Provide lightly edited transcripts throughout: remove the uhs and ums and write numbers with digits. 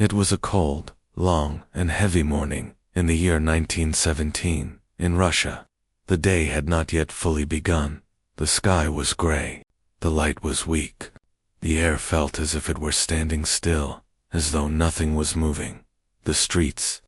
It was a cold, long, and heavy morning in the year 1917 in Russia. The day had not yet fully begun. The sky was gray. The light was weak. The air felt as if it were standing still, as though nothing was moving. The streets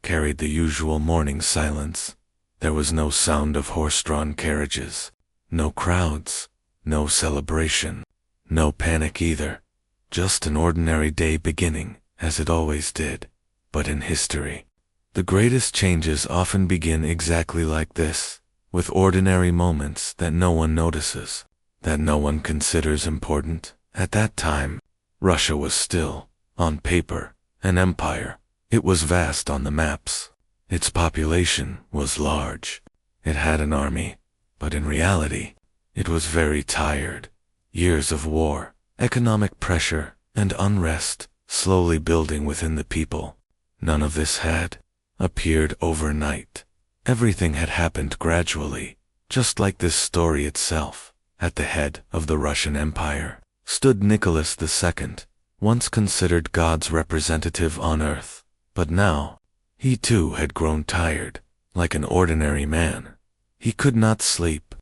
carried the usual morning silence. There was no sound of horse-drawn carriages, no crowds, no celebration, no panic either. Just an ordinary day beginning, as it always did. But in history, the greatest changes often begin exactly like this, with ordinary moments that no one notices, that no one considers important. At that time, Russia was still, on paper, an empire. It was vast on the maps. Its population was large. It had an army, but in reality, it was very tired. Years of war, economic pressure, and unrest slowly building within the people. None of this had appeared overnight. Everything had happened gradually, just like this story itself. At the head of the Russian Empire stood Nicholas II, once considered God's representative on earth. But now, he too had grown tired, like an ordinary man. He could not sleep.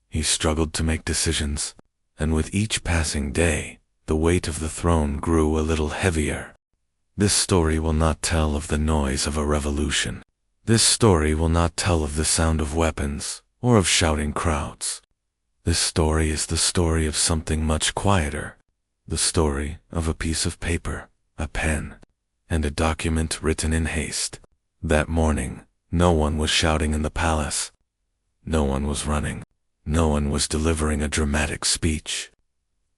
He struggled to make decisions, and with each passing day, the weight of the throne grew a little heavier. This story will not tell of the noise of a revolution. This story will not tell of the sound of weapons or of shouting crowds. This story is the story of something much quieter, the story of a piece of paper, a pen, and a document written in haste. That morning, no one was shouting in the palace. No one was running. No one was delivering a dramatic speech.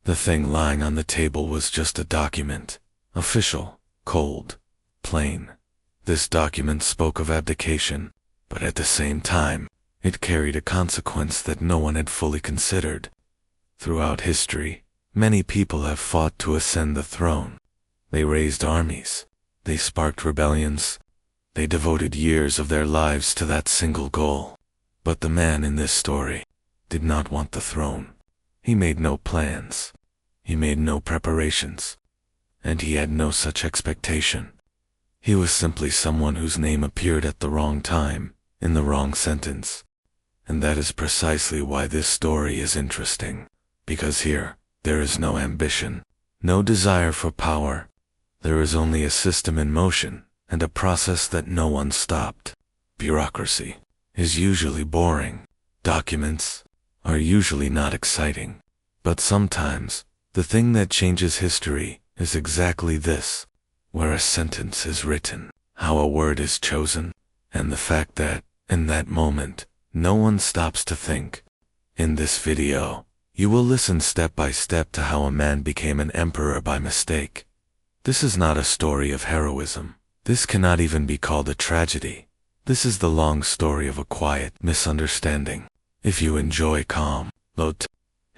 The thing lying on the table was just a document, official, cold, plain. This document spoke of abdication, but at the same time, it carried a consequence that no one had fully considered. Throughout history, many people have fought to ascend the throne. They raised armies. They sparked rebellions. They devoted years of their lives to that single goal. But the man in this story did not want the throne. He made no plans. He made no preparations. And he had no such expectation. He was simply someone whose name appeared at the wrong time, in the wrong sentence. And that is precisely why this story is interesting. Because here, there is no ambition, no desire for power. There is only a system in motion, and a process that no one stopped. Bureaucracy is usually boring. Documents are usually not exciting. But sometimes, the thing that changes history is exactly this, where a sentence is written, how a word is chosen, and the fact that, in that moment, no one stops to think. In this video, you will listen step by step to how a man became an emperor by mistake. This is not a story of heroism. This cannot even be called a tragedy. This is the long story of a quiet misunderstanding. If you enjoy calm, low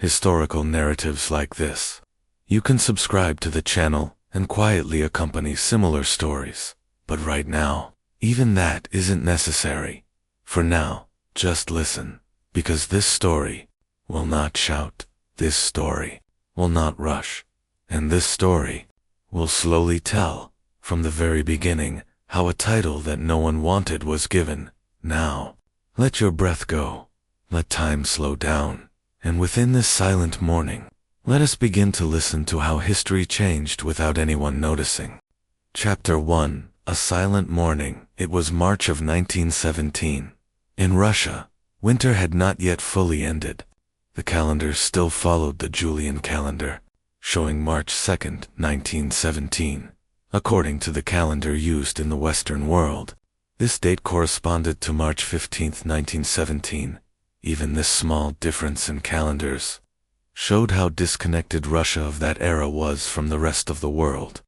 historical narratives like this, you can subscribe to the channel and quietly accompany similar stories. But right now, even that isn't necessary. For now, just listen, because this story will not shout. This story will not rush. And this story will slowly tell, from the very beginning, how a title that no one wanted was given. Now, let your breath go. Let time slow down. And within this silent morning, let us begin to listen to how history changed without anyone noticing. Chapter 1: A Silent Morning. It was March of 1917. In Russia, winter had not yet fully ended. The calendar still followed the Julian calendar, showing March 2nd, 1917. According to the calendar used in the Western world, this date corresponded to March 15th, 1917. Even this small difference in calendars showed how disconnected Russia of that era was from the rest of the world.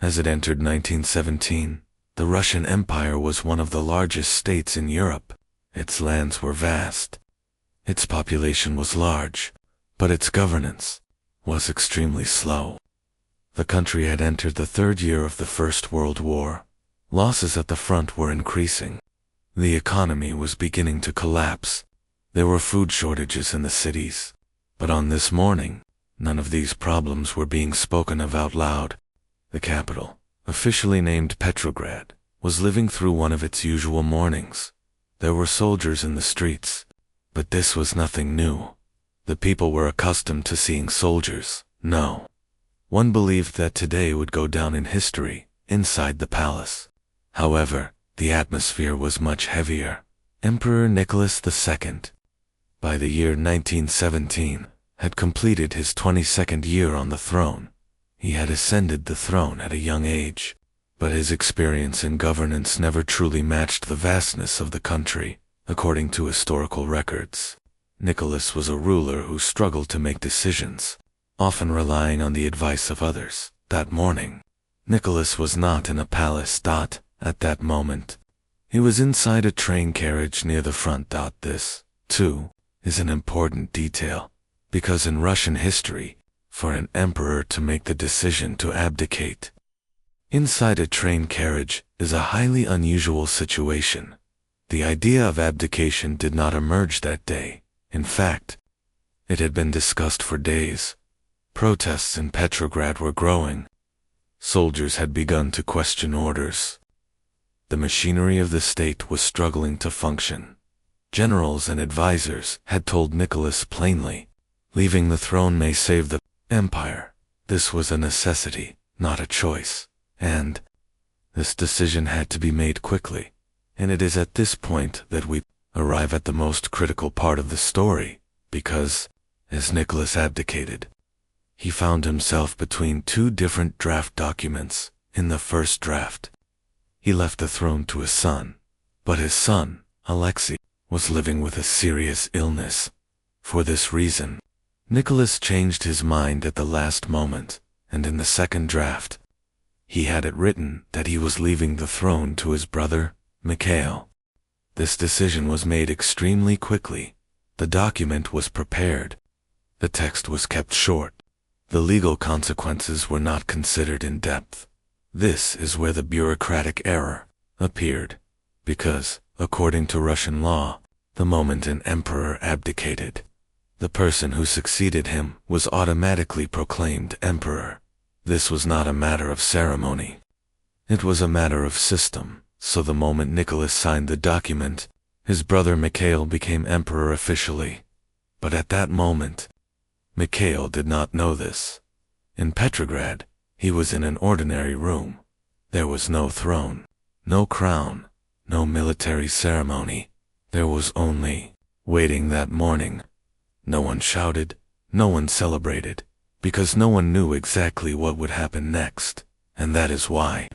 As it entered 1917, the Russian Empire was one of the largest states in Europe. Its lands were vast. Its population was large, but its governance was extremely slow. The country had entered the third year of the First World War. Losses at the front were increasing. The economy was beginning to collapse. There were food shortages in the cities. But on this morning, none of these problems were being spoken of out loud. The capital, officially named Petrograd, was living through one of its usual mornings. There were soldiers in the streets, but this was nothing new. The people were accustomed to seeing soldiers. No. One believed that today would go down in history, inside the palace. However, the atmosphere was much heavier. Emperor Nicholas II, by the year 1917, had completed his 22nd year on the throne. He had ascended the throne at a young age, but his experience in governance never truly matched the vastness of the country, according to historical records. Nicholas was a ruler who struggled to make decisions, often relying on the advice of others. That morning, Nicholas was not in a palace. At that moment, he was inside a train carriage near the front. This, too, is an important detail, because in Russian history, for an emperor to make the decision to abdicate inside a train carriage is a highly unusual situation. The idea of abdication did not emerge that day. In fact, it had been discussed for days. Protests in Petrograd were growing. Soldiers had begun to question orders. The machinery of the state was struggling to function. Generals and advisors had told Nicholas plainly, leaving the throne may save the empire. This was a necessity, not a choice, and this decision had to be made quickly. And it is at this point that we arrive at the most critical part of the story, because, as Nicholas abdicated, he found himself between two different draft documents. In the first draft, he left the throne to his son, but his son, Alexei, was living with a serious illness. For this reason, Nicholas changed his mind at the last moment, and in the second draft, he had it written that he was leaving the throne to his brother, Mikhail. This decision was made extremely quickly. The document was prepared. The text was kept short. The legal consequences were not considered in depth. This is where the bureaucratic error appeared, because, according to Russian law, the moment an emperor abdicated, the person who succeeded him was automatically proclaimed emperor. This was not a matter of ceremony. It was a matter of system. So the moment Nicholas signed the document, his brother Mikhail became emperor officially. But at that moment, Mikhail did not know this. In Petrograd, he was in an ordinary room. There was no throne, no crown, no military ceremony. There was only waiting that morning. No one shouted, no one celebrated, because no one knew exactly what would happen next. And that is why,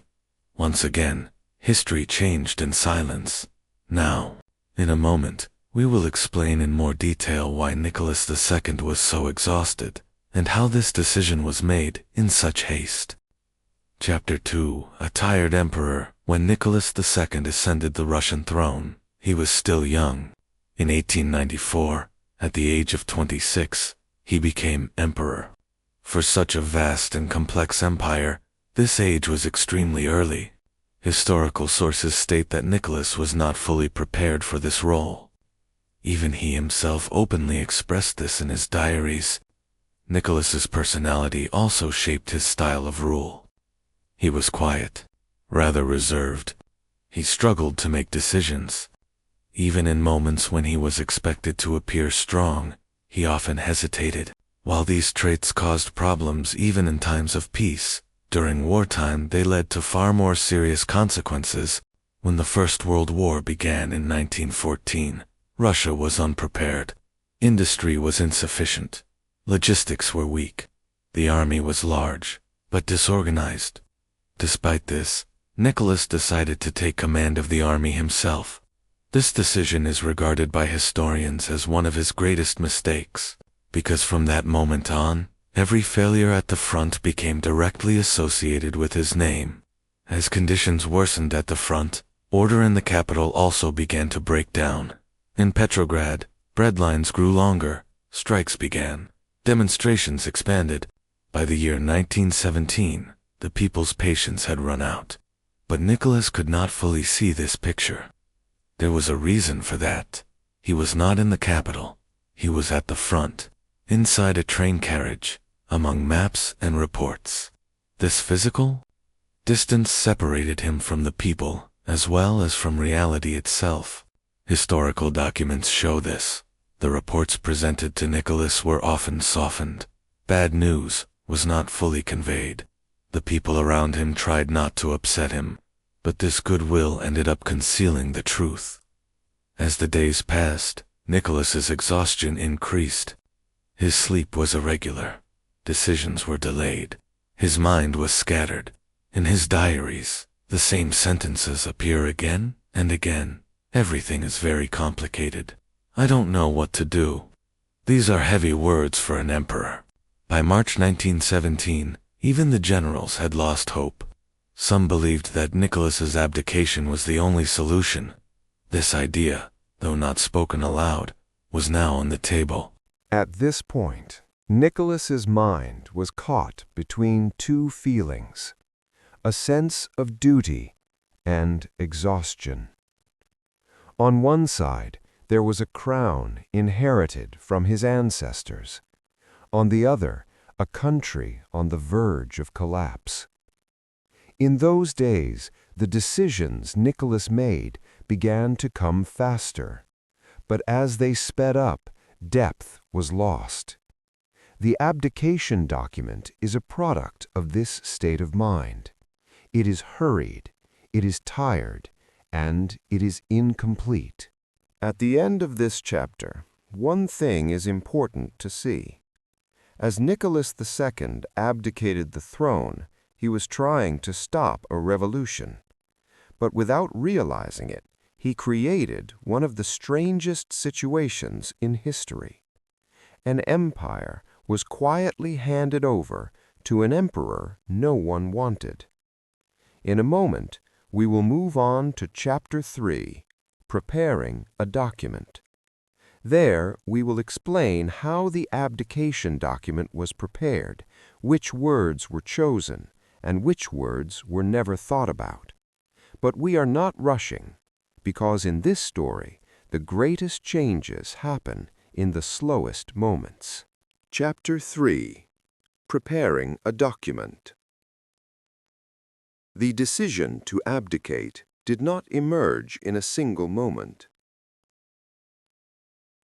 once again, history changed in silence. Now, in a moment, we will explain in more detail why Nicholas II was so exhausted, and how this decision was made in such haste. Chapter 2. A tired emperor. When Nicholas II ascended the Russian throne, he was still young. In 1894, at the age of 26, he became emperor. For such a vast and complex empire, this age was extremely early. Historical sources state that Nicholas was not fully prepared for this role. Even he himself openly expressed this in his diaries. Nicholas's personality also shaped his style of rule. He was quiet, rather reserved. He struggled to make decisions. Even in moments when he was expected to appear strong, he often hesitated. While these traits caused problems even in times of peace, during wartime they led to far more serious consequences. When the First World War began in 1914, Russia was unprepared. Industry was insufficient. Logistics were weak. The army was large, but disorganized. Despite this, Nicholas decided to take command of the army himself. This decision is regarded by historians as one of his greatest mistakes, because from that moment on, every failure at the front became directly associated with his name. As conditions worsened at the front, order in the capital also began to break down. In Petrograd, bread lines grew longer, strikes began, demonstrations expanded. By the year 1917, the people's patience had run out. But Nicholas could not fully see this picture. There was a reason for that. He was not in the capital. He was at the front, inside a train carriage, among maps and reports. This physical Distance separated him from the people, as well as from reality itself. Historical documents show this. The reports presented to Nicholas were often softened. Bad news was not fully conveyed. The people around him tried not to upset him, but this goodwill ended up concealing the truth. As the days passed, Nicholas's exhaustion increased. His sleep was irregular. Decisions were delayed. His mind was scattered. In his diaries, the same sentences appear again and again. Everything is very complicated. I don't know what to do. These are heavy words for an emperor. By March 1917, even the generals had lost hope. Some believed that Nicholas's abdication was the only solution. This idea, though not spoken aloud, was now on the table. At this point, Nicholas's mind was caught between two feelings: a sense of duty and exhaustion. On one side, there was a crown inherited from his ancestors. On the other, a country on the verge of collapse. In those days, the decisions Nicholas made began to come faster. But as they sped up, depth was lost. The abdication document is a product of this state of mind. It is hurried, it is tired, and it is incomplete. At the end of this chapter, one thing is important to see. As Nicholas II abdicated the throne, he was trying to stop a revolution. But without realizing it, he created one of the strangest situations in history. An empire was quietly handed over to an emperor no one wanted. In a moment, we will move on to Chapter 3, Preparing a Document. There, we will explain how the abdication document was prepared, which words were chosen, and which words were never thought about. But we are not rushing, because in this story, the greatest changes happen in the slowest moments. Chapter 3, Preparing a Document. The decision to abdicate did not emerge in a single moment.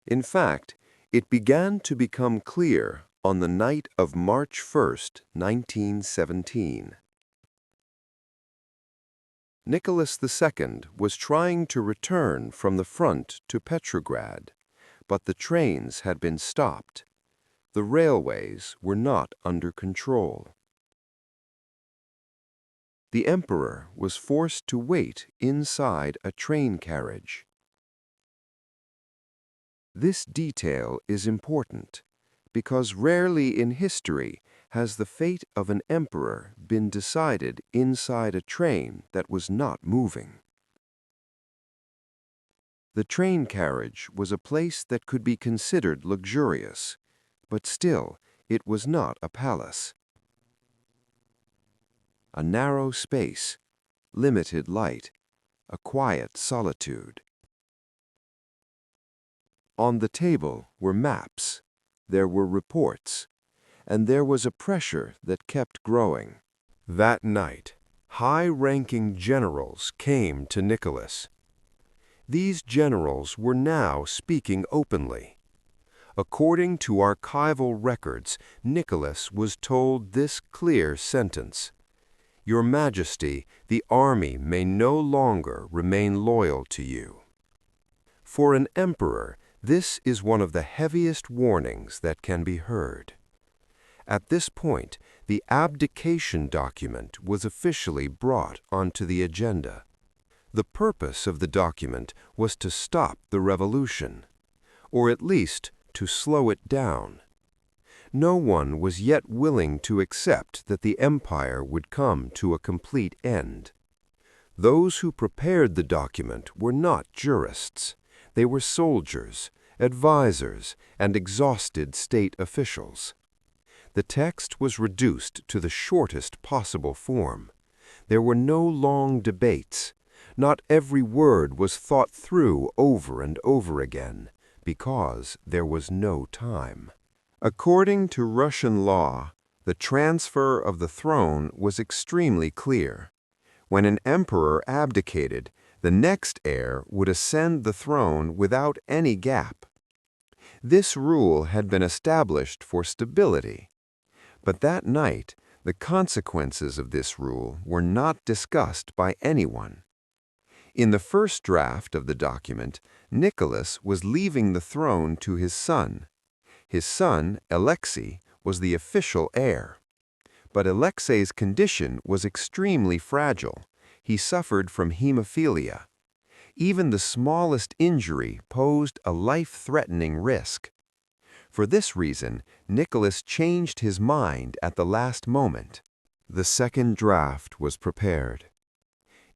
In fact, it began to become clear on the night of March 1st, 1917. Nicholas II was trying to return from the front to Petrograd, but the trains had been stopped. The railways were not under control. The emperor was forced to wait inside a train carriage. This detail is important because rarely in history has the fate of an emperor been decided inside a train that was not moving. The train carriage was a place that could be considered luxurious, but still it was not a palace. A narrow space, limited light, a quiet solitude. On the table were maps, there were reports, and there was a pressure that kept growing. That night, high-ranking generals came to Nicholas. These generals were now speaking openly. According to archival records, Nicholas was told this clear sentence: "Your Majesty, the army may no longer remain loyal to you." For an emperor, this is one of the heaviest warnings that can be heard. At this point, the abdication document was officially brought onto the agenda. The purpose of the document was to stop the revolution, or at least to slow it down. No one was yet willing to accept that the empire would come to a complete end. Those who prepared the document were not jurists. They were soldiers, advisors, and exhausted state officials. The text was reduced to the shortest possible form. There were no long debates. Not every word was thought through over and over again, because there was no time. According to Russian law, the transfer of the throne was extremely clear. When an emperor abdicated, the next heir would ascend the throne without any gap. This rule had been established for stability. But that night, the consequences of this rule were not discussed by anyone. In the first draft of the document, Nicholas was leaving the throne to his son. His son, Alexei, was the official heir. But Alexei's condition was extremely fragile. He suffered from hemophilia. Even the smallest injury posed a life-threatening risk. For this reason, Nicholas changed his mind at the last moment. The second draft was prepared.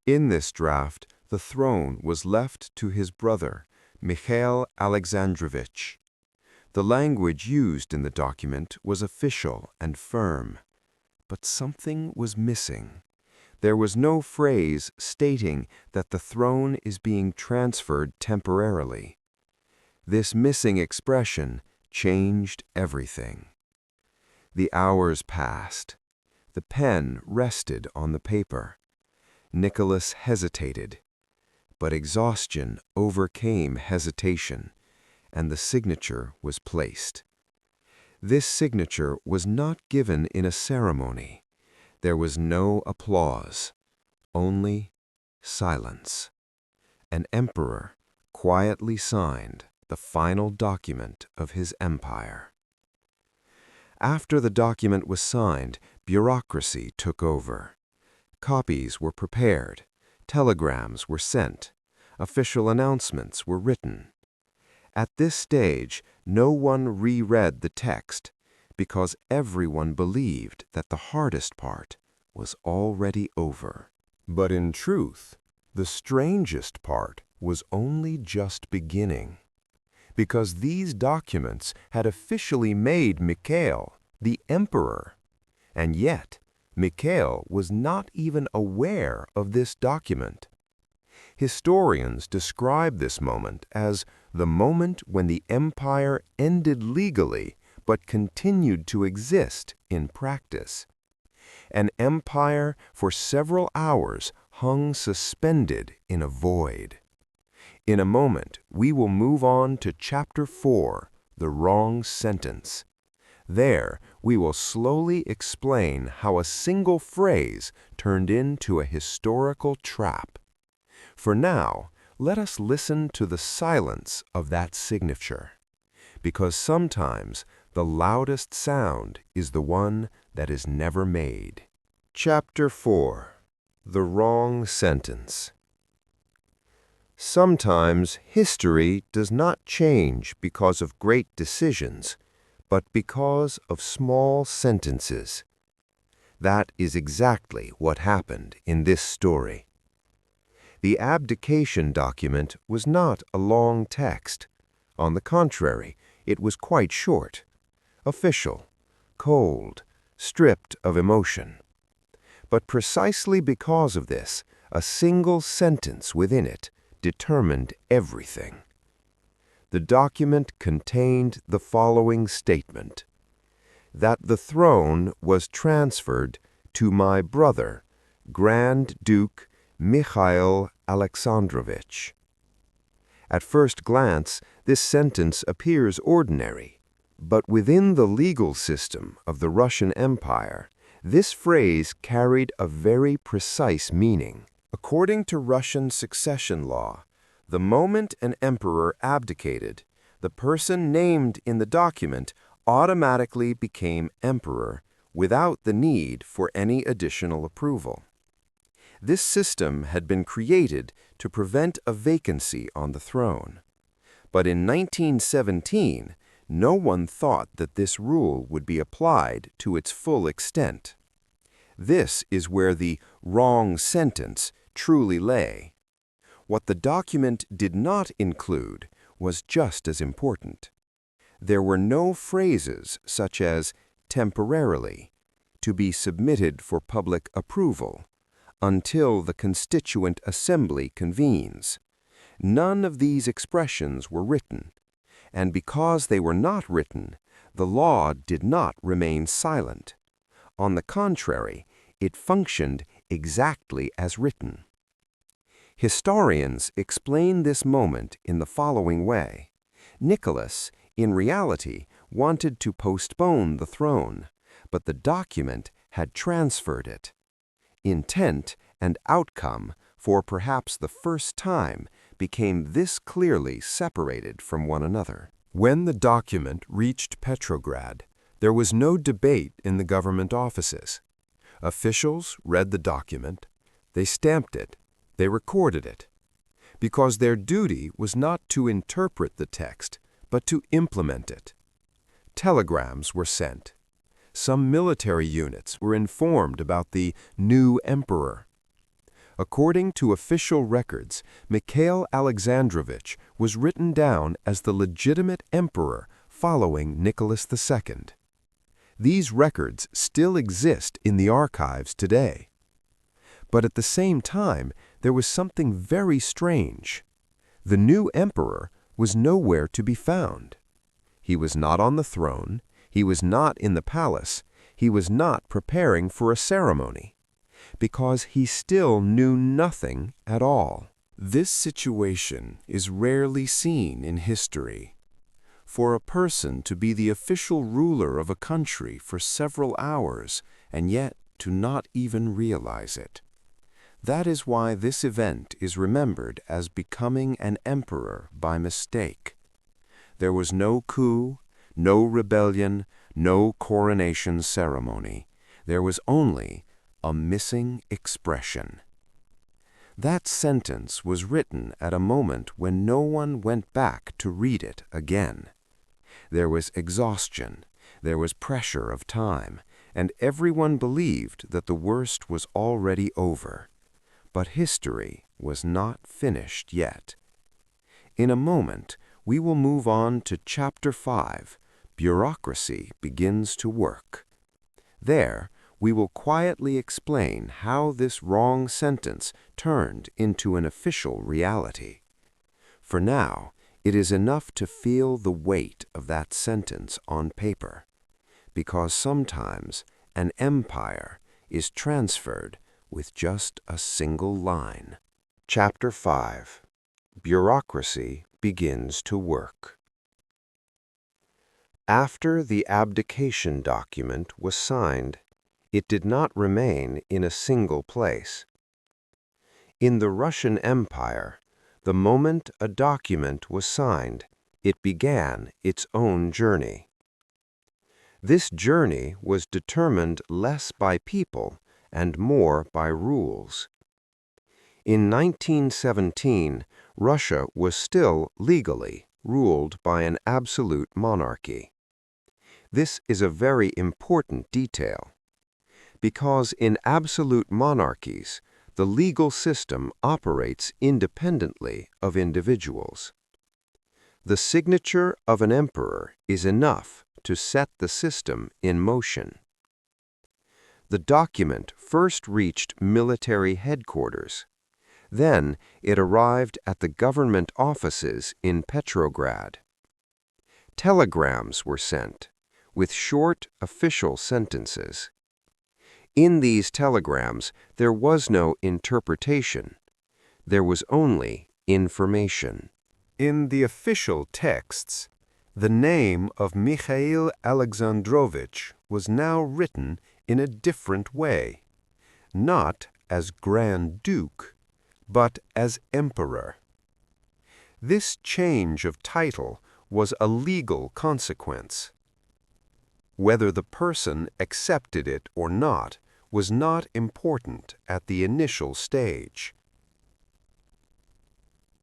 In this draft, the throne was left to his brother, Mikhail Alexandrovich. The language used in the document was official and firm. But something was missing. There was no phrase stating that the throne is being transferred temporarily. This missing expression changed everything. The hours passed. The pen rested on the paper. Nicholas hesitated. But exhaustion overcame hesitation, and the signature was placed. This signature was not given in a ceremony. There was no applause, only silence. An emperor quietly signed the final document of his empire. After the document was signed, bureaucracy took over. Copies were prepared, telegrams were sent, official announcements were written. At this stage, no one reread the text because everyone believed that the hardest part was already over. But in truth, the strangest part was only just beginning. Because these documents had officially made Mikhail the emperor. And yet, Mikhail was not even aware of this document. Historians describe this moment as the moment when the empire ended legally but continued to exist in practice. An empire for several hours hung suspended in a void. In a moment, we will move on to Chapter 4, The Wrong Sentence. There, we will slowly explain how a single phrase turned into a historical trap. For now, let us listen to the silence of that signature, because sometimes the loudest sound is the one that is never made. Chapter 4, The Wrong Sentence. Sometimes history does not change because of great decisions, but because of small sentences. That is exactly what happened in this story. The abdication document was not a long text. On the contrary, it was quite short, official, cold, stripped of emotion. But precisely because of this, a single sentence within it determined everything. The document contained the following statement: that the throne was transferred to my brother, Grand Duke Mikhail Alexandrovich. At first glance, this sentence appears ordinary, but within the legal system of the Russian Empire, this phrase carried a very precise meaning. According to Russian succession law, the moment an emperor abdicated, the person named in the document automatically became emperor without the need for any additional approval. This system had been created to prevent a vacancy on the throne. But in 1917, no one thought that this rule would be applied to its full extent. This is where the wrong sentence truly lay. What the document did not include was just as important. There were no phrases such as temporarily, to be submitted for public approval, until the Constituent Assembly convenes. None of these expressions were written, and because they were not written, the law did not remain silent. On the contrary, it functioned exactly as written. Historians explain this moment in the following way. Nicholas, in reality, wanted to postpone the throne, but the document had transferred it. Intent and outcome, for perhaps the first time, became this clearly separated from one another. When the document reached Petrograd, there was no debate in the government offices. Officials read the document, they stamped it, they recorded it, because their duty was not to interpret the text, but to implement it. Telegrams were sent. Some military units were informed about the new emperor. According to official records, Mikhail Alexandrovich was written down as the legitimate emperor following Nicholas II. These records still exist in the archives today. But at the same time, there was something very strange. The new emperor was nowhere to be found. He was not on the throne, he was not in the palace, he was not preparing for a ceremony, because he still knew nothing at all. This situation is rarely seen in history. For a person to be the official ruler of a country for several hours and yet to not even realize it. That is why this event is remembered as becoming an emperor by mistake. There was no coup, no rebellion, no coronation ceremony. There was only a missing expression. That sentence was written at a moment when no one went back to read it again. There was exhaustion, there was pressure of time, and everyone believed that the worst was already over. But history was not finished yet. In a moment, we will move on to Chapter 5, Bureaucracy Begins to Work. There, we will quietly explain how this wrong sentence turned into an official reality. For now, it is enough to feel the weight of that sentence on paper, because sometimes an empire is transferred with just a single line. Chapter 5. Bureaucracy Begins to Work. After the abdication document was signed, it did not remain in a single place. In the Russian Empire, the moment a document was signed, it began its own journey. This journey was determined less by people and more by rules. In 1917, Russia was still legally ruled by an absolute monarchy. This is a very important detail, because in absolute monarchies, the legal system operates independently of individuals. The signature of an emperor is enough to set the system in motion. The document first reached military headquarters. Then it arrived at the government offices in Petrograd. Telegrams were sent, with short official sentences. In these telegrams, there was no interpretation. There was only information. In the official texts, the name of Mikhail Alexandrovich was now written in a different way, not as Grand Duke, but as Emperor. This change of title was a legal consequence. Whether the person accepted it or not was not important at the initial stage.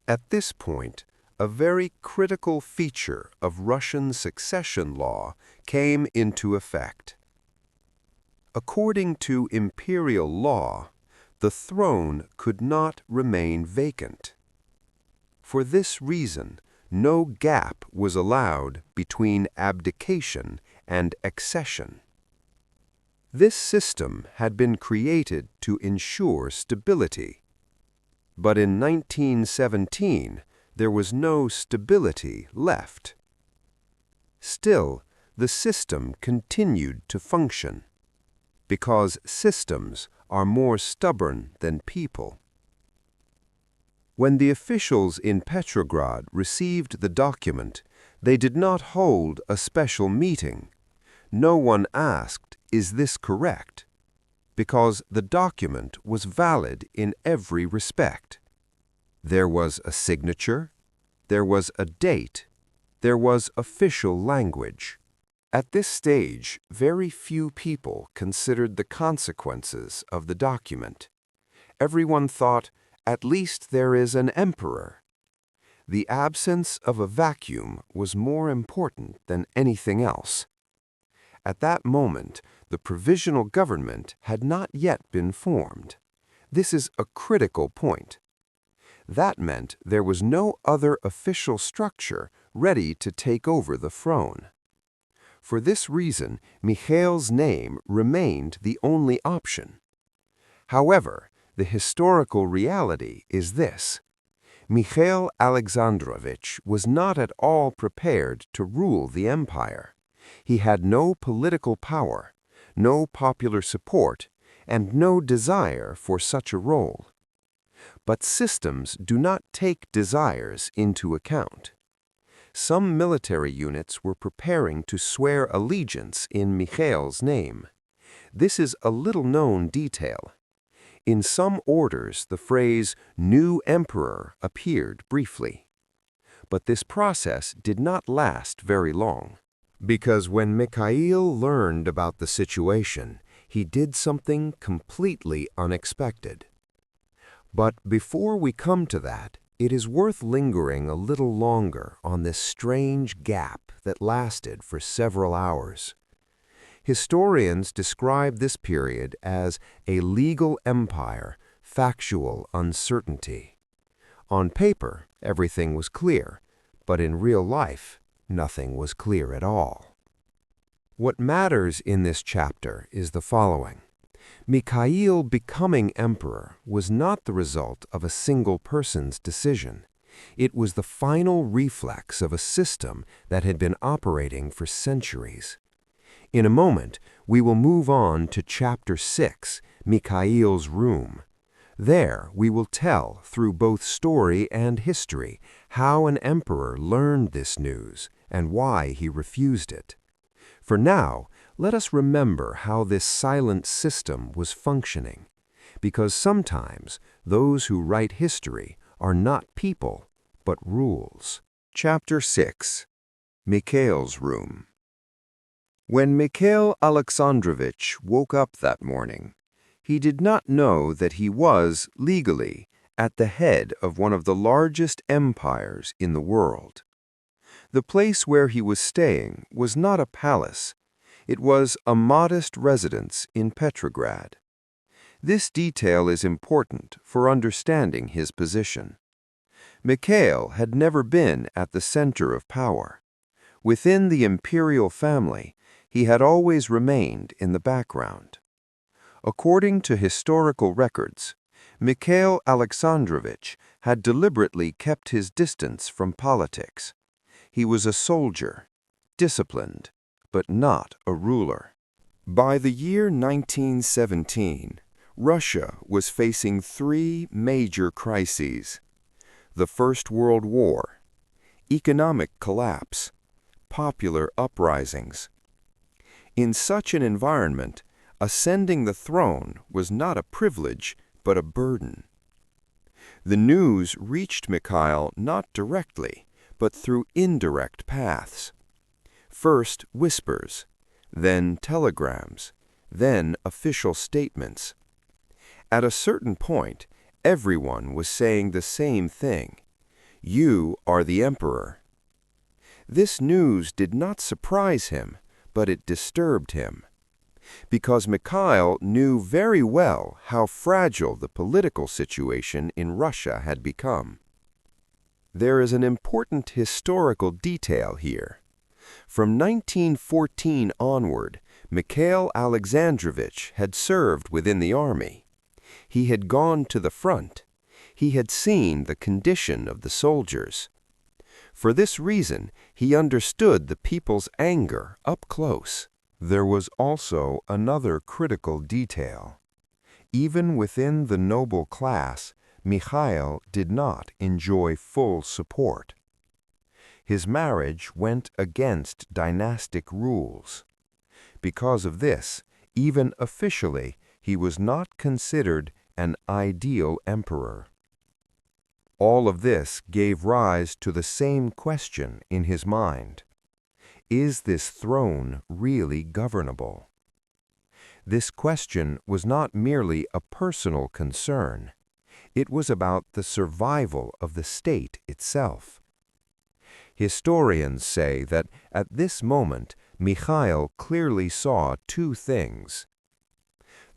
At this point, a very critical feature of Russian succession law came into effect. According to imperial law, the throne could not remain vacant. For this reason, no gap was allowed between abdication and accession. This system had been created to ensure stability. But in 1917, there was no stability left. Still, the system continued to function, because systems are more stubborn than people. When the officials in Petrograd received the document, they did not hold a special meeting. No one asked, "Is this correct?" because the document was valid in every respect. There was a signature, there was a date, there was official language. At this stage, very few people considered the consequences of the document. Everyone thought, at least there is an emperor. The absence of a vacuum was more important than anything else. At that moment, the Provisional Government had not yet been formed. This is a critical point. That meant there was no other official structure ready to take over the throne. For this reason, Mikhail's name remained the only option. However, the historical reality is this. Mikhail Alexandrovich was not at all prepared to rule the empire. He had no political power, no popular support, and no desire for such a role. But systems do not take desires into account. Some military units were preparing to swear allegiance in Mikhail's name. This is a little-known detail. In some orders, the phrase "new emperor" appeared briefly. But this process did not last very long. Because when Mikhail learned about the situation, he did something completely unexpected. But before we come to that, it is worth lingering a little longer on this strange gap that lasted for several hours. Historians describe this period as a legal empire, factual uncertainty. On paper, everything was clear, but in real life, nothing was clear at all. What matters in this chapter is the following. Mikhail becoming emperor was not the result of a single person's decision. It was the final reflex of a system that had been operating for centuries. In a moment, we will move on to Chapter 6, Mikhail's Room. There, we will tell, through both story and history, how an emperor learned this news and why he refused it. For now, let us remember how this silent system was functioning, because sometimes those who write history are not people, but rules. Chapter 6, Mikhail's Room. When Mikhail Alexandrovich woke up that morning, he did not know that he was, legally, at the head of one of the largest empires in the world. The place where he was staying was not a palace. It was a modest residence in Petrograd. This detail is important for understanding his position. Mikhail had never been at the center of power. Within the imperial family, he had always remained in the background. According to historical records, Mikhail Alexandrovich had deliberately kept his distance from politics. He was a soldier, disciplined, but not a ruler. By the year 1917, Russia was facing three major crises: the First World War, economic collapse, popular uprisings. In such an environment, ascending the throne was not a privilege, but a burden. The news reached Mikhail not directly, but through indirect paths. First whispers, then telegrams, then official statements. At a certain point, everyone was saying the same thing: "You are the emperor." This news did not surprise him, but it disturbed him, because Mikhail knew very well how fragile the political situation in Russia had become. There is an important historical detail here. From 1914 onward, Mikhail Alexandrovich had served within the army. He had gone to the front. He had seen the condition of the soldiers. For this reason, he understood the people's anger up close. There was also another critical detail. Even within the noble class, Mikhail did not enjoy full support. His marriage went against dynastic rules. Because of this, even officially, he was not considered an ideal emperor. All of this gave rise to the same question in his mind. Is this throne really governable? This question was not merely a personal concern. It was about the survival of the state itself. Historians say that at this moment, Mikhail clearly saw two things.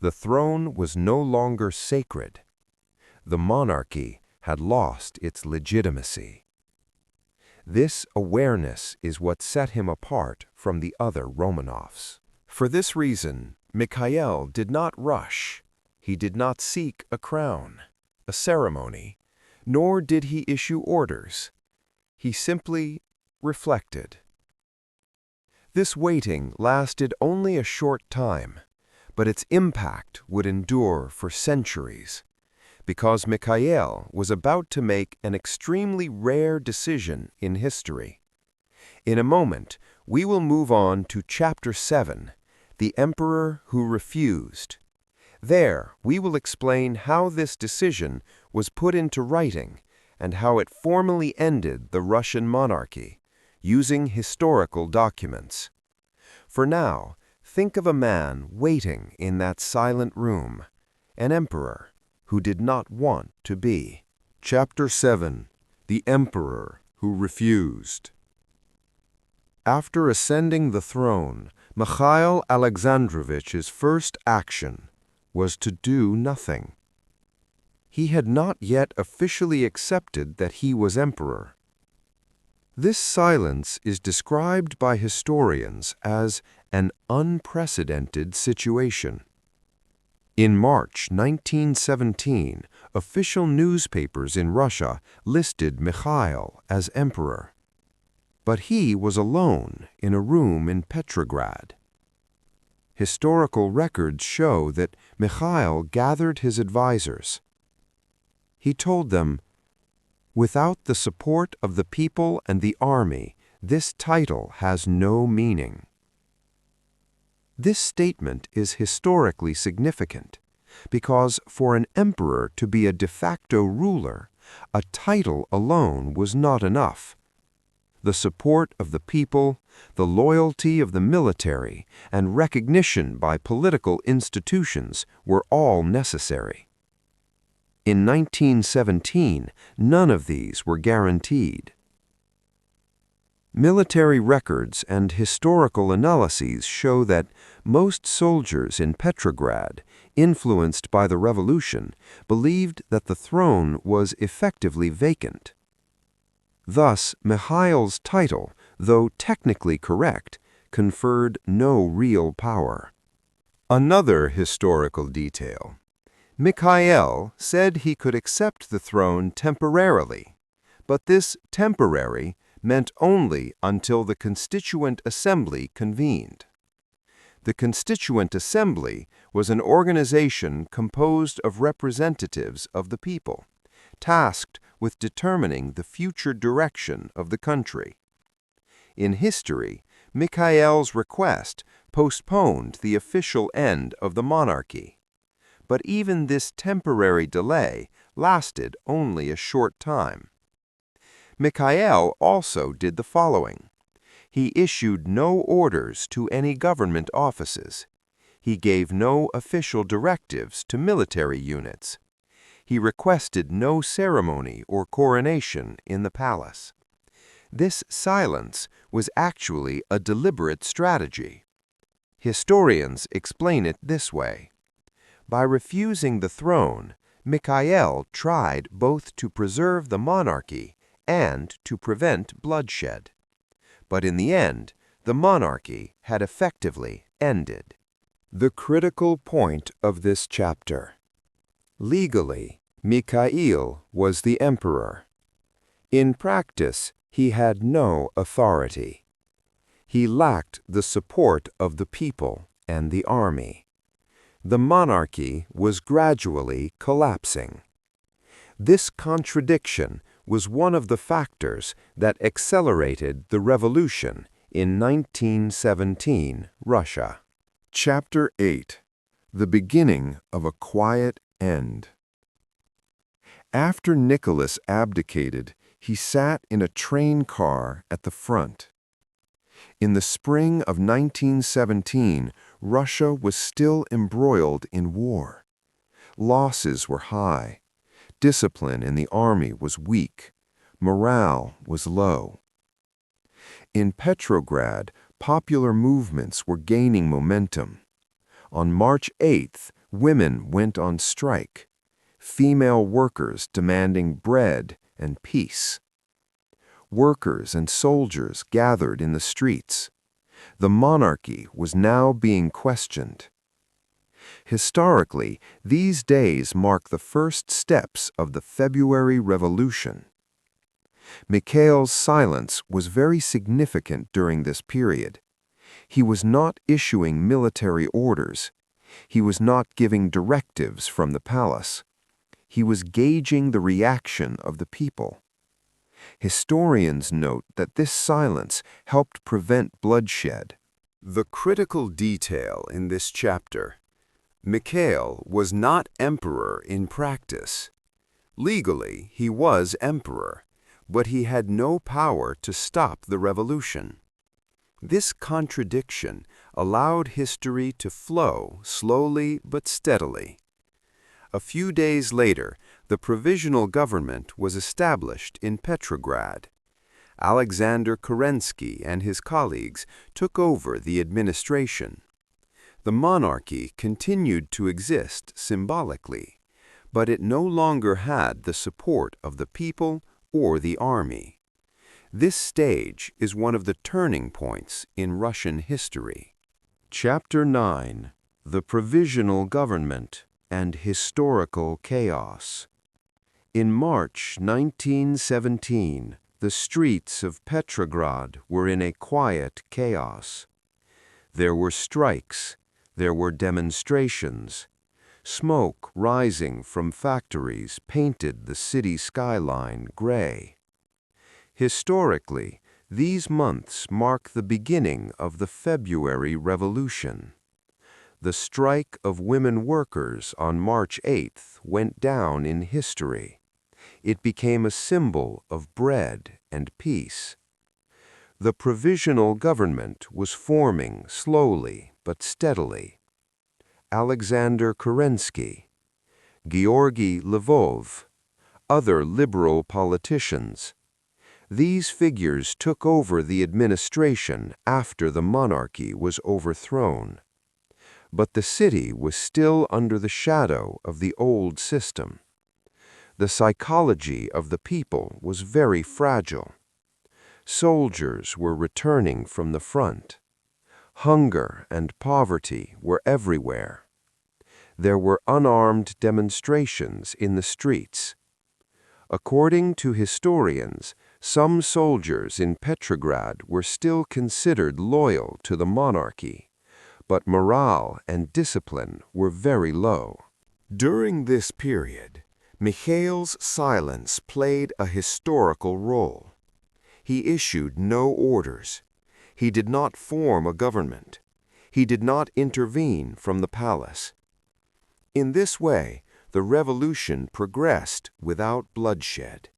The throne was no longer sacred. The monarchy had lost its legitimacy. This awareness is what set him apart from the other Romanovs. For this reason, Mikhail did not rush. He did not seek a crown, a ceremony, nor did he issue orders. He simply reflected. This waiting lasted only a short time, but its impact would endure for centuries, because Mikhail was about to make an extremely rare decision in history. In a moment, we will move on to Chapter 7, The Emperor Who Refused. There, we will explain how this decision was put into writing and how it formally ended the Russian monarchy, using historical documents. For now, think of a man waiting in that silent room, an emperor who did not want to be. Chapter 7. The Emperor Who Refused. After ascending the throne, Mikhail Alexandrovich's first action was to do nothing. He had not yet officially accepted that he was emperor. This silence is described by historians as an unprecedented situation. In March 1917, official newspapers in Russia listed Mikhail as emperor. But he was alone in a room in Petrograd. Historical records show that Mikhail gathered his advisors. He told them, "Without the support of the people and the army, this title has no meaning." This statement is historically significant because for an emperor to be a de facto ruler, a title alone was not enough. The support of the people, the loyalty of the military, and recognition by political institutions were all necessary. In 1917, none of these were guaranteed. Military records and historical analyses show that most soldiers in Petrograd, influenced by the revolution, believed that the throne was effectively vacant. Thus, Mikhail's title, though technically correct, conferred no real power. Another historical detail. Mikhail said he could accept the throne temporarily, but this temporary meant only until the Constituent Assembly convened. The Constituent Assembly was an organization composed of representatives of the people, tasked with determining the future direction of the country. In history, Mikhail's request postponed the official end of the monarchy. But even this temporary delay lasted only a short time. Mikhail also did the following. He issued no orders to any government offices. He gave no official directives to military units. He requested no ceremony or coronation in the palace. This silence was actually a deliberate strategy. Historians explain it this way. By refusing the throne, Mikhail tried both to preserve the monarchy and to prevent bloodshed. But in the end, the monarchy had effectively ended. The critical point of this chapter. Legally, Mikhail was the emperor. In practice, he had no authority. He lacked the support of the people and the army. The monarchy was gradually collapsing. This contradiction was one of the factors that accelerated the revolution in 1917 Russia. Chapter 8. The Beginning of a Quiet End. After Nicholas abdicated, he sat in a train car at the front. In the spring of 1917, Russia was still embroiled in war. Losses were high. Discipline in the army was weak. Morale was low. In Petrograd, popular movements were gaining momentum. On March 8th, women went on strike. Female workers demanding bread and peace. Workers and soldiers gathered in the streets. The monarchy was now being questioned. Historically, these days mark the first steps of the February Revolution. Mikhail's silence was very significant during this period. He was not issuing military orders. He was not giving directives from the palace. He was gauging the reaction of the people. Historians note that this silence helped prevent bloodshed. The critical detail in this chapter: Mikhail was not emperor in practice. Legally, he was emperor, but he had no power to stop the revolution. This contradiction allowed history to flow slowly but steadily. A few days later, the Provisional Government was established in Petrograd. Alexander Kerensky and his colleagues took over the administration. The monarchy continued to exist symbolically, but it no longer had the support of the people or the army. This stage is one of the turning points in Russian history. Chapter 9. The Provisional Government and Historical Chaos. In March 1917, the streets of Petrograd were in a quiet chaos. There were strikes, there were demonstrations. Smoke rising from factories painted the city skyline gray. Historically, these months mark the beginning of the February Revolution. The strike of women workers on March 8th went down in history. It became a symbol of bread and peace. The Provisional Government was forming slowly but steadily. Alexander Kerensky, Georgy Lvov, other liberal politicians. These figures took over the administration after the monarchy was overthrown. But the city was still under the shadow of the old system. The psychology of the people was very fragile. Soldiers were returning from the front. Hunger and poverty were everywhere. There were unarmed demonstrations in the streets. According to historians, some soldiers in Petrograd were still considered loyal to the monarchy, but morale and discipline were very low. During this period, Mikhail's silence played a historical role. He issued no orders. He did not form a government. He did not intervene from the palace. In this way, the revolution progressed without bloodshed.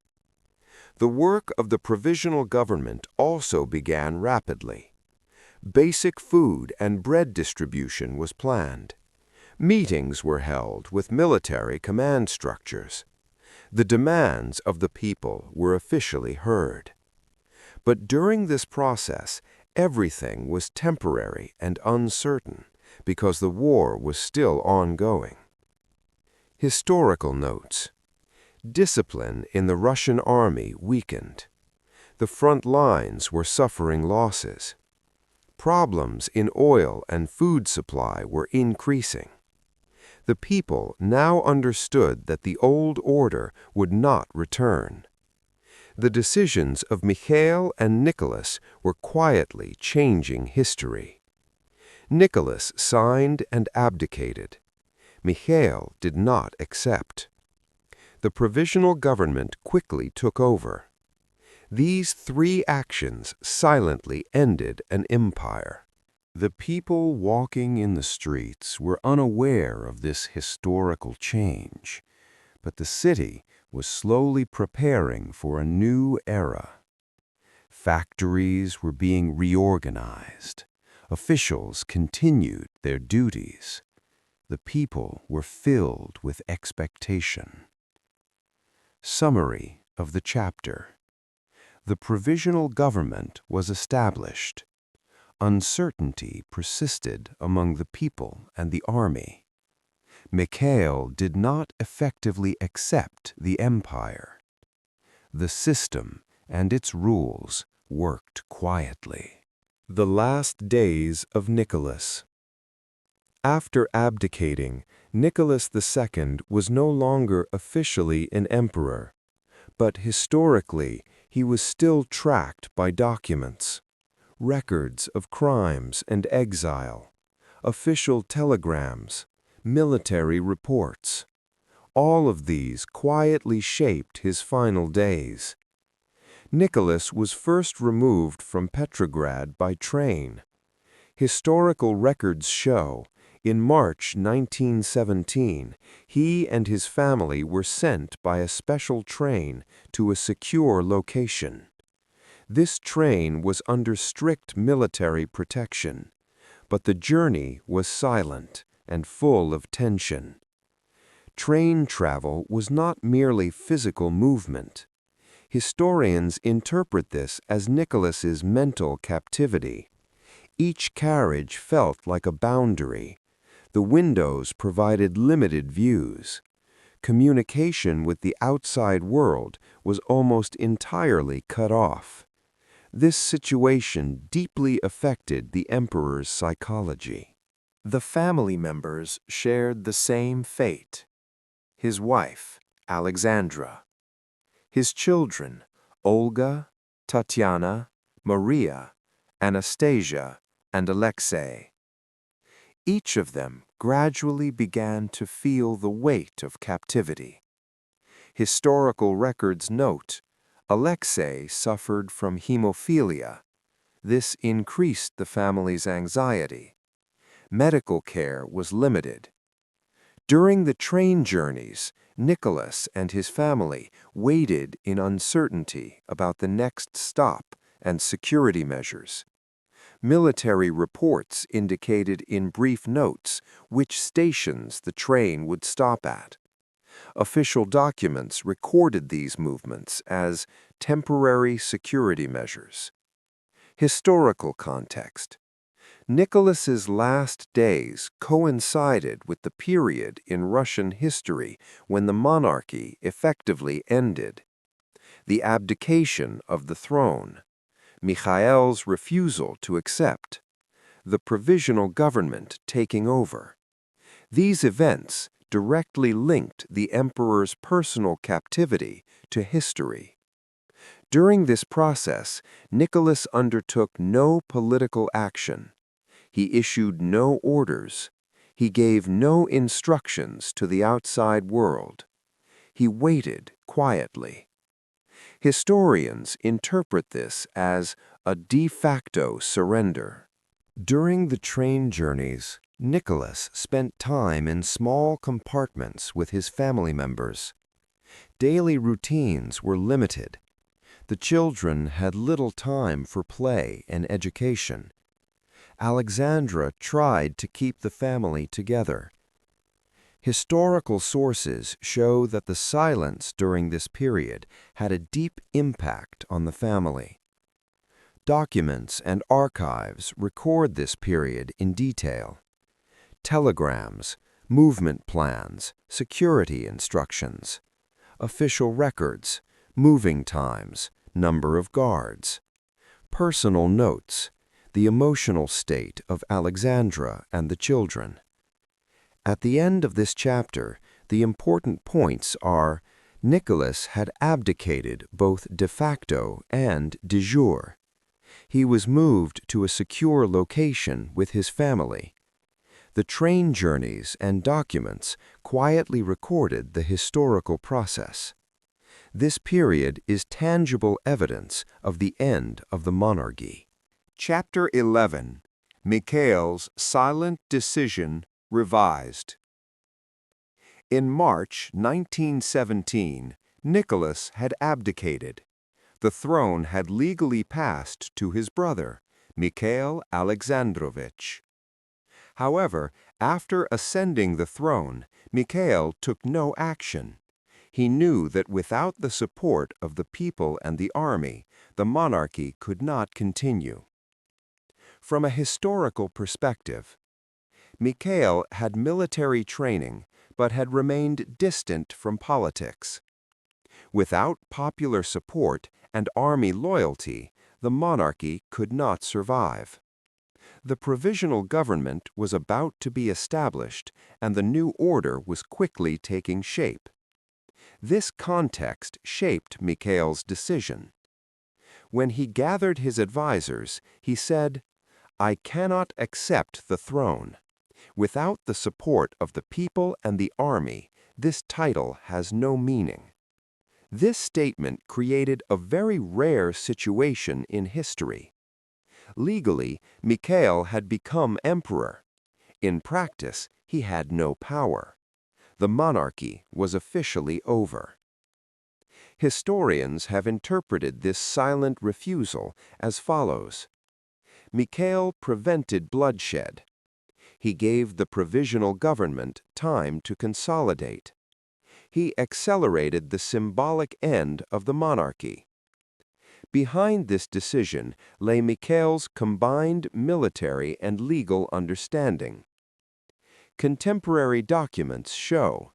The work of the Provisional Government also began rapidly. Basic food and bread distribution was planned. Meetings were held with military command structures. The demands of the people were officially heard. But during this process, everything was temporary and uncertain because the war was still ongoing. Historical notes. Discipline in the Russian army weakened. The front lines were suffering losses. Problems in oil and food supply were increasing. The people now understood that the old order would not return. The decisions of Mikhail and Nicholas were quietly changing history. Nicholas signed and abdicated. Mikhail did not accept. The Provisional Government quickly took over. These three actions silently ended an empire. The people walking in the streets were unaware of this historical change, but the city was slowly preparing for a new era. Factories were being reorganized. Officials continued their duties. The people were filled with expectation. Summary of the chapter. The Provisional Government was established. Uncertainty persisted among the people and the army. Mikhail did not effectively accept the empire. The system and its rules worked quietly. The last days of Nicholas. After abdicating, Nicholas II was no longer officially an emperor, but historically he was still tracked by documents, records of crimes and exile, official telegrams, military reports. All of these quietly shaped his final days. Nicholas was first removed from Petrograd by train. Historical records show, in March 1917, he and his family were sent by a special train to a secure location. This train was under strict military protection, but the journey was silent and full of tension. Train travel was not merely physical movement. Historians interpret this as Nicholas's mental captivity. Each carriage felt like a boundary. The windows provided limited views. Communication with the outside world was almost entirely cut off. This situation deeply affected the emperor's psychology. The family members shared the same fate. His wife, Alexandra. His children, Olga, Tatiana, Maria, Anastasia, and Alexei. Each of them gradually began to feel the weight of captivity. Historical records note, Alexei suffered from hemophilia. This increased the family's anxiety. Medical care was limited. During the train journeys, Nicholas and his family waited in uncertainty about the next stop and security measures. Military reports indicated in brief notes which stations the train would stop at. Official documents recorded these movements as temporary security measures. Historical context. Nicholas's last days coincided with the period in Russian history when the monarchy effectively ended. The abdication of the throne, Mikhail's refusal to accept, the Provisional Government taking over. These events directly linked the emperor's personal captivity to history. During this process, Nicholas undertook no political action. He issued no orders. He gave no instructions to the outside world. He waited quietly. Historians interpret this as a de facto surrender. During the train journeys, Nicholas spent time in small compartments with his family members. Daily routines were limited. The children had little time for play and education. Alexandra tried to keep the family together. Historical sources show that the silence during this period had a deep impact on the family. Documents and archives record this period in detail. Telegrams, movement plans, security instructions, official records, moving times, number of guards, personal notes, the emotional state of Alexandra and the children. At the end of this chapter, the important points are: Nicholas had abdicated both de facto and de jure. He was moved to a secure location with his family. The train journeys and documents quietly recorded the historical process. This period is tangible evidence of the end of the monarchy. Chapter 11. Mikhail's Silent Decision Revised. In March 1917, Nicholas had abdicated. The throne had legally passed to his brother, Mikhail Alexandrovich. However, after ascending the throne, Mikhail took no action. He knew that without the support of the people and the army, the monarchy could not continue. From a historical perspective, Mikhail had military training but had remained distant from politics. Without popular support and army loyalty, the monarchy could not survive. The Provisional Government was about to be established, and the new order was quickly taking shape. This context shaped Mikhail's decision. When he gathered his advisors, he said, "I cannot accept the throne. Without the support of the people and the army, this title has no meaning." This statement created a very rare situation in history. Legally, Mikhail had become emperor. In practice, he had no power. The monarchy was officially over. Historians have interpreted this silent refusal as follows. Mikhail prevented bloodshed. He gave the Provisional Government time to consolidate. He accelerated the symbolic end of the monarchy. Behind this decision lay Mikhail's combined military and legal understanding. Contemporary documents show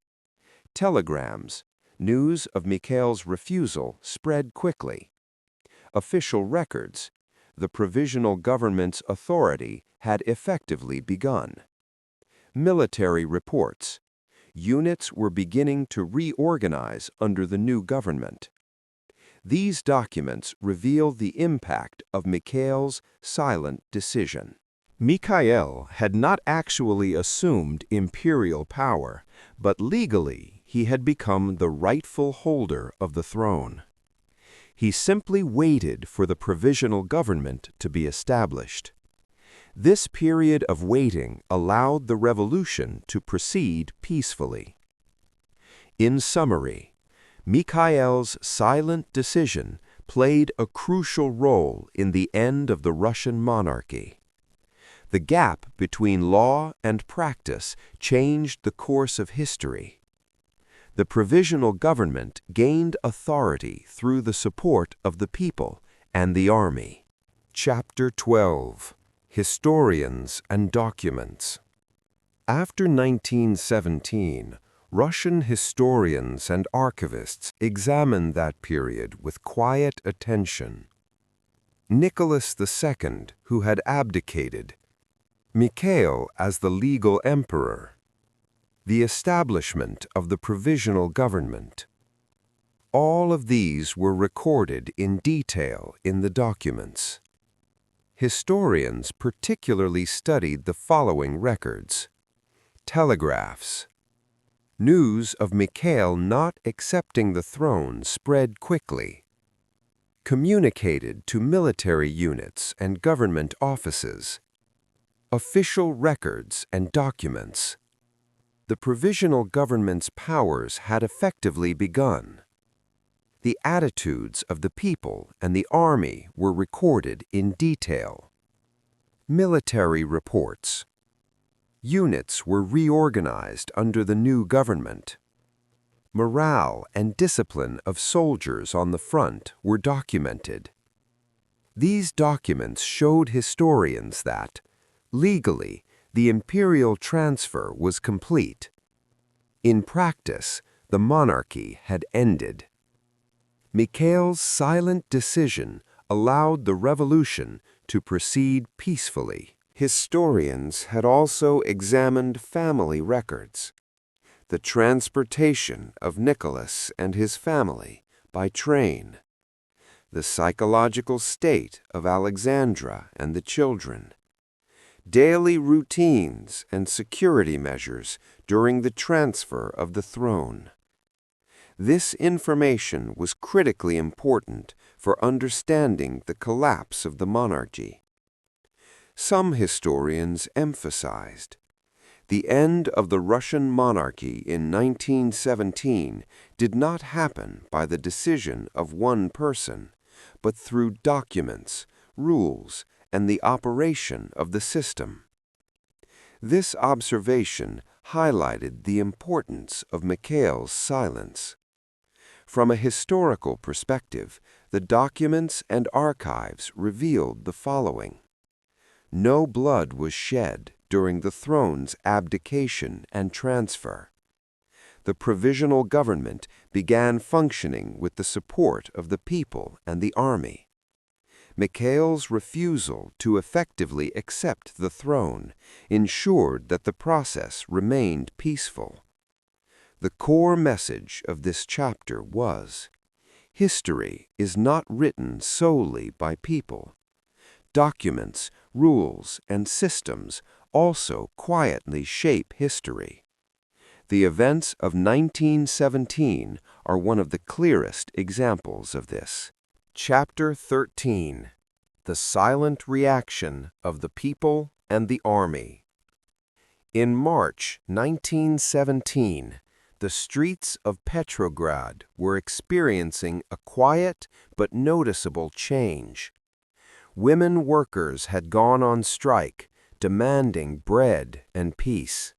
telegrams, news of Mikhail's refusal spread quickly. Official records, the Provisional Government's authority had effectively begun. Military reports, units were beginning to reorganize under the new government. These documents reveal the impact of Mikhail's silent decision. Mikhail had not actually assumed imperial power, but legally he had become the rightful holder of the throne. He simply waited for the Provisional Government to be established. This period of waiting allowed the revolution to proceed peacefully. In summary, Mikhail's silent decision played a crucial role in the end of the Russian monarchy. The gap between law and practice changed the course of history. The Provisional Government gained authority through the support of the people and the army. Chapter 12. Historians and Documents. After 1917, Russian historians and archivists examined that period with quiet attention. Nicholas II, who had abdicated, Mikhail as the legal emperor, the establishment of the Provisional Government. All of these were recorded in detail in the documents. Historians particularly studied the following records: telegraphs. News of Mikhail not accepting the throne spread quickly. Communicated to military units and government offices. Official records and documents. The Provisional Government's powers had effectively begun. The attitudes of the people and the army were recorded in detail. Military reports. Units were reorganized under the new government. Morale and discipline of soldiers on the front were documented. These documents showed historians that, legally, the imperial transfer was complete. In practice, the monarchy had ended. Mikhail's silent decision allowed the revolution to proceed peacefully. Historians had also examined family records. The transportation of Nicholas and his family by train. The psychological state of Alexandra and the children. daily routines and security measures during the transfer of the throne. This information was critically important for understanding the collapse of the monarchy. Some historians emphasized the end of the Russian monarchy in 1917 did not happen by the decision of one person, but through documents, rules, and the operation of the system. This observation highlighted the importance of Mikhail's silence. From a historical perspective, the documents and archives revealed the following. No blood was shed during the throne's abdication and transfer. The Provisional Government began functioning with the support of the people and the army. Mikhail's refusal to effectively accept the throne ensured that the process remained peaceful. The core message of this chapter was, history is not written solely by people. Documents, rules, and systems also quietly shape history. The events of 1917 are one of the clearest examples of this. Chapter 13: The Silent Reaction of the People and the Army. In March 1917, the streets of Petrograd were experiencing a quiet but noticeable change. Women workers had gone on strike, demanding bread and peace.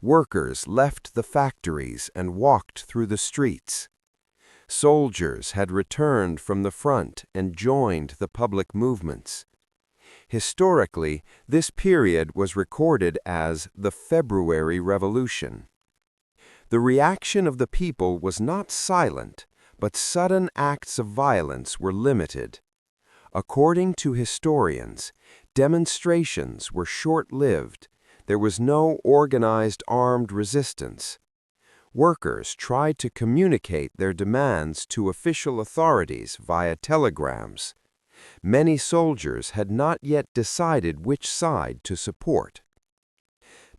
Workers left the factories and walked through the streets. Soldiers had returned from the front and joined the public movements. Historically, this period was recorded as the February Revolution. The reaction of the people was not silent, but sudden acts of violence were limited. According to historians, demonstrations were short-lived. There was no organized armed resistance. Workers tried to communicate their demands to official authorities via telegrams. Many soldiers had not yet decided which side to support.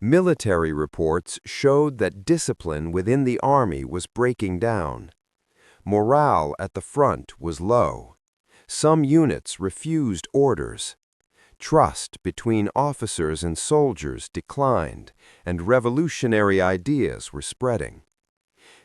Military reports showed that discipline within the army was breaking down. Morale at the front was low. Some units refused orders. Trust between officers and soldiers declined, and revolutionary ideas were spreading.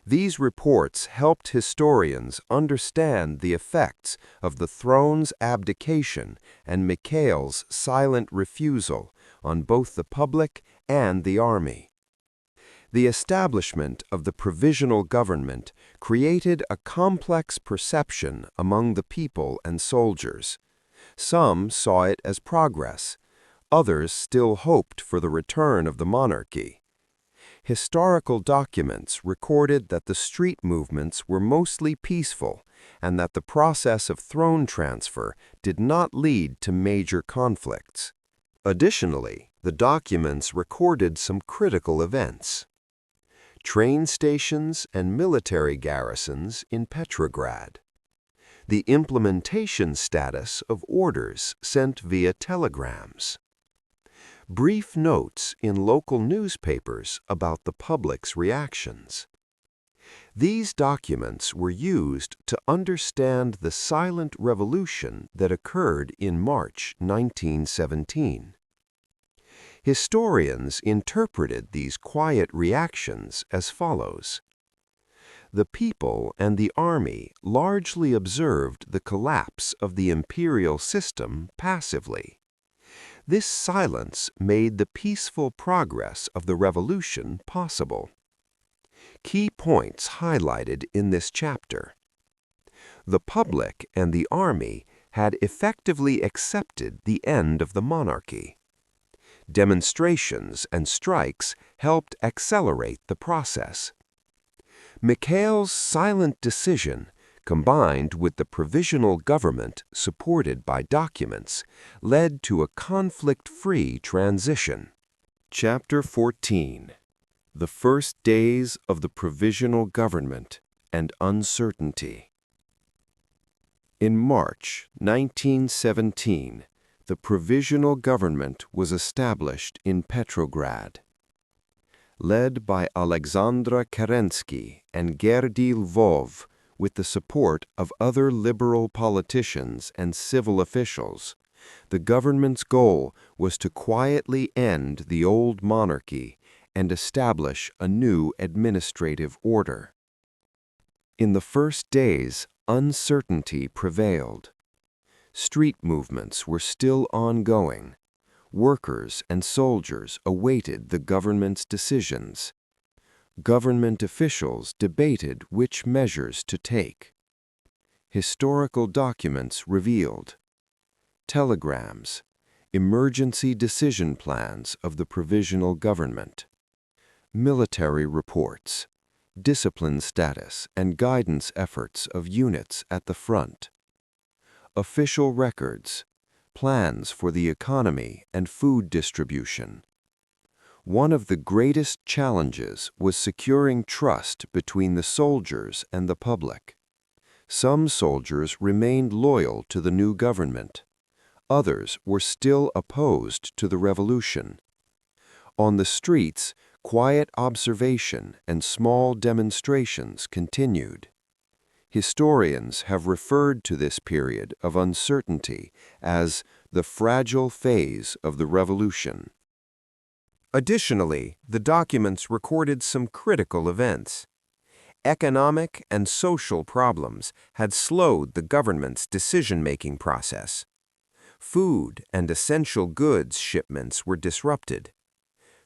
These reports helped historians understand the effects of the throne's abdication and Mikhail's silent refusal on both the public and the army. The establishment of the Provisional Government created a complex perception among the people and soldiers. Some saw it as progress. Others still hoped for the return of the monarchy. Historical documents recorded that the street movements were mostly peaceful and that the process of throne transfer did not lead to major conflicts. Additionally, the documents recorded some critical events. Train stations and military garrisons in Petrograd. The implementation status of orders sent via telegrams. Brief notes in local newspapers about the public's reactions. These documents were used to understand the silent revolution that occurred in March 1917. Historians interpreted these quiet reactions as follows. The people and the army largely observed the collapse of the imperial system passively. This silence made the peaceful progress of the revolution possible. Key points highlighted in this chapter. The public and the army had effectively accepted the end of the monarchy. Demonstrations and strikes helped accelerate the process. Mikhail's silent decision, combined with the Provisional Government supported by documents, led to a conflict-free transition. Chapter 14: The First Days of the Provisional Government and Uncertainty. In March 1917, the Provisional Government was established in Petrograd. Led by Alexandra Kerensky and Gerdy Lvov, with the support of other liberal politicians and civil officials, the government's goal was to quietly end the old monarchy and establish a new administrative order. In the first days, uncertainty prevailed. Street movements were still ongoing. Workers and soldiers awaited the government's decisions. Government officials debated which measures to take. Historical documents revealed telegrams, emergency decision plans of the Provisional Government, military reports, discipline status and guidance efforts of units at the front, official records, plans for the economy and food distribution. One of the greatest challenges was securing trust between the soldiers and the public. Some soldiers remained loyal to the new government. Others were still opposed to the revolution. On the streets, quiet observation and small demonstrations continued. Historians have referred to this period of uncertainty as the fragile phase of the revolution. Additionally, the documents recorded some critical events. Economic and social problems had slowed the government's decision-making process. Food and essential goods shipments were disrupted.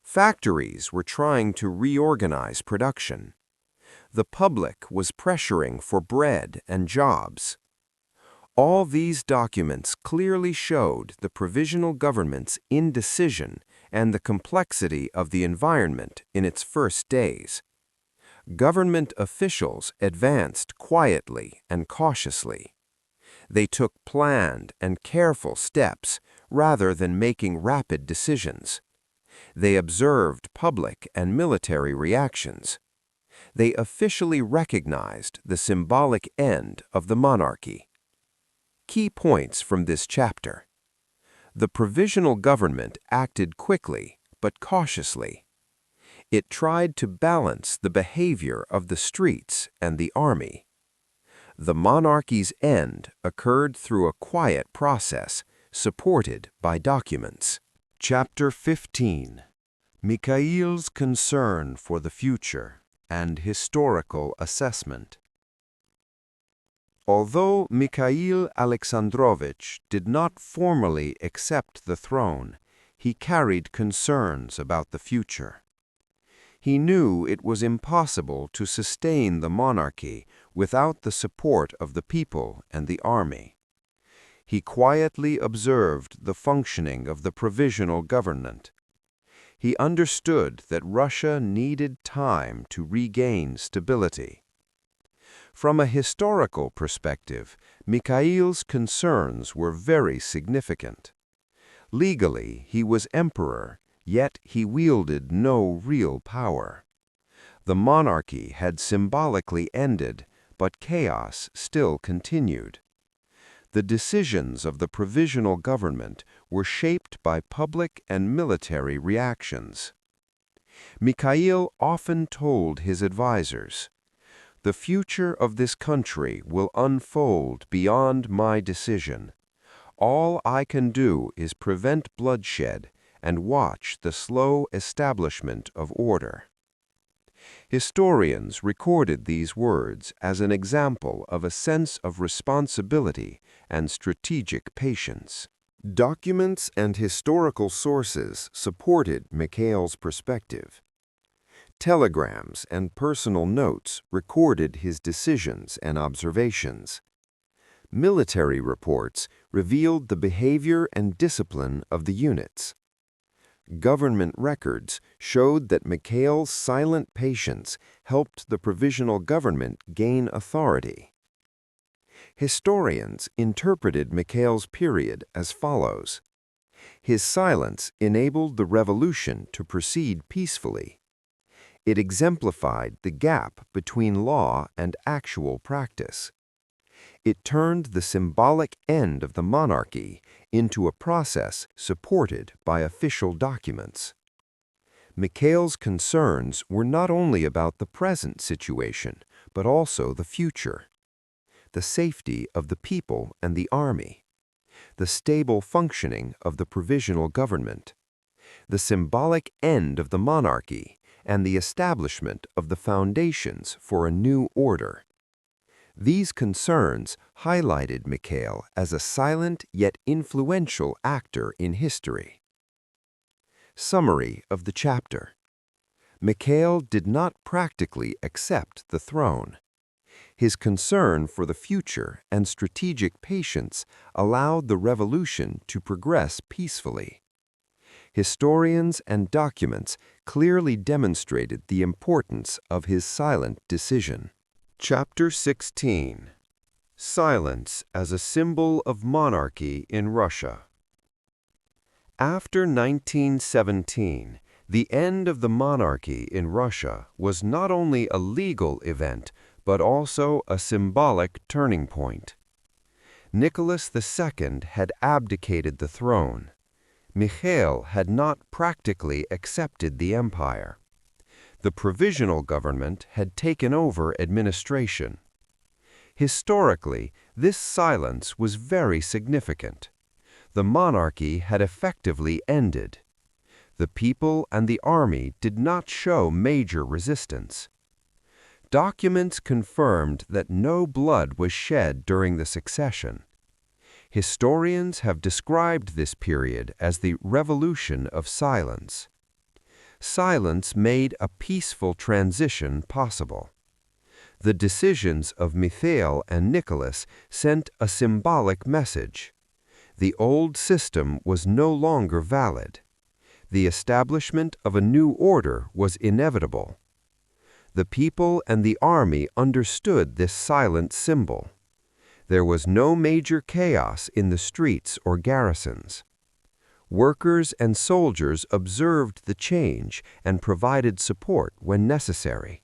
Factories were trying to reorganize production. The public was pressuring for bread and jobs. All these documents clearly showed the Provisional Government's indecision and the complexity of the environment in its first days. Government officials advanced quietly and cautiously. They took planned and careful steps rather than making rapid decisions. They observed public and military reactions. They officially recognized the symbolic end of the monarchy. Key points from this chapter. The Provisional Government acted quickly but cautiously. It tried to balance the behavior of the streets and the army. The monarchy's end occurred through a quiet process supported by documents. Chapter 15. Mikhail's concern for the future and historical assessment. Although Mikhail Alexandrovich did not formally accept the throne, he carried concerns about the future. He knew it was impossible to sustain the monarchy without the support of the people and the army. He quietly observed the functioning of the Provisional Government. He understood that Russia needed time to regain stability. From a historical perspective, Mikhail's concerns were very significant. Legally, he was emperor, yet he wielded no real power. The monarchy had symbolically ended, but chaos still continued. The decisions of the Provisional Government were shaped by public and military reactions. Mikhail often told his advisors, "The future of this country will unfold beyond my decision. All I can do is prevent bloodshed and watch the slow establishment of order." Historians recorded these words as an example of a sense of responsibility and strategic patience. Documents and historical sources supported Mikhail's perspective. Telegrams and personal notes recorded his decisions and observations. Military reports revealed the behavior and discipline of the units. Government records showed that Mikhail's silent patience helped the Provisional Government gain authority. Historians interpreted Mikhail's period as follows. His silence enabled the revolution to proceed peacefully. It exemplified the gap between law and actual practice. It turned the symbolic end of the monarchy into a process supported by official documents. Mikhail's concerns were not only about the present situation, but also the future. The safety of the people and the army, the stable functioning of the Provisional Government, the symbolic end of the monarchy, and the establishment of the foundations for a new order. These concerns highlighted Mikhail as a silent yet influential actor in history. Summary of the chapter. Mikhail did not practically accept the throne. His concern for the future and strategic patience allowed the revolution to progress peacefully. Historians and documents clearly demonstrated the importance of his silent decision. Chapter 16. Silence as a Symbol of Monarchy in Russia. After 1917, the end of the monarchy in Russia was not only a legal event, but also a symbolic turning point. Nicholas II had abdicated the throne. Mikhail had not practically accepted the empire. The Provisional Government had taken over administration. Historically, this silence was very significant. The monarchy had effectively ended. The people and the army did not show major resistance. Documents confirmed that no blood was shed during the succession. Historians have described this period as the Revolution of Silence. Silence made a peaceful transition possible. The decisions of Mikhail and Nicholas sent a symbolic message. The old system was no longer valid. The establishment of a new order was inevitable. The people and the army understood this silent symbol. There was no major chaos in the streets or garrisons. Workers and soldiers observed the change and provided support when necessary.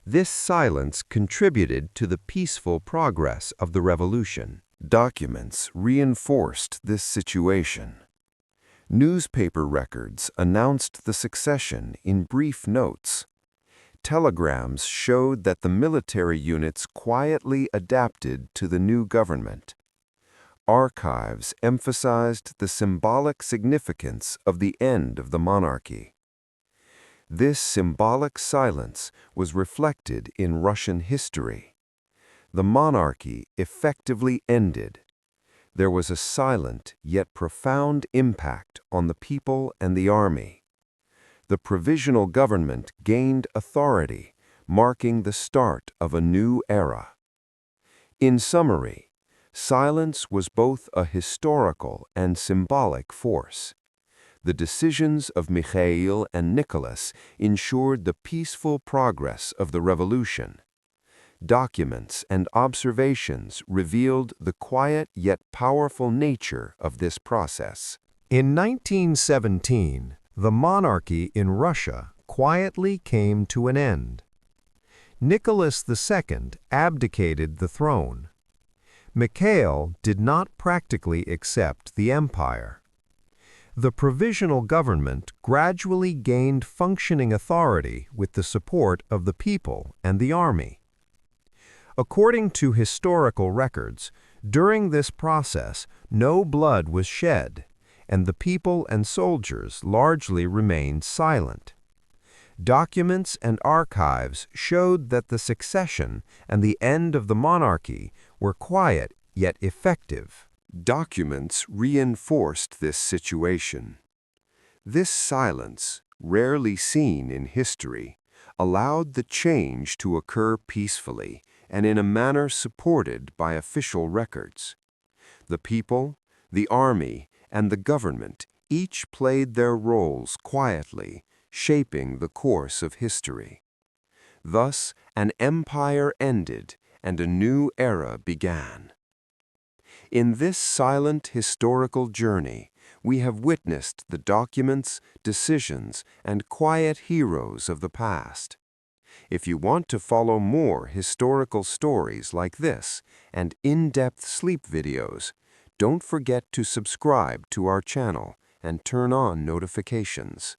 This silence contributed to the peaceful progress of the revolution. Documents reinforced this situation. Newspaper records announced the succession in brief notes. Telegrams showed that the military units quietly adapted to the new government. Archives emphasized the symbolic significance of the end of the monarchy. This symbolic silence was reflected in Russian history. The monarchy effectively ended. There was a silent yet profound impact on the people and the army. The Provisional Government gained authority, marking the start of a new era. In summary, silence was both a historical and symbolic force. The decisions of Mikhail and Nicholas ensured the peaceful progress of the revolution. Documents and observations revealed the quiet yet powerful nature of this process. In 1917, the monarchy in Russia quietly came to an end. Nicholas II abdicated the throne. Mikhail did not practically accept the empire. The Provisional Government gradually gained functioning authority with the support of the people and the army. According to historical records, during this process, no blood was shed, and the people and soldiers largely remained silent. Documents and archives showed that the succession and the end of the monarchy were quiet yet effective. Documents reinforced this situation. This silence, rarely seen in history, allowed the change to occur peacefully and in a manner supported by official records. The people, the army, and the government each played their roles quietly, shaping the course of history. Thus, an empire ended and a new era began. In this silent historical journey, we have witnessed the documents, decisions, and quiet heroes of the past. If you want to follow more historical stories like this and in-depth sleep videos, don't forget to subscribe to our channel and turn on notifications.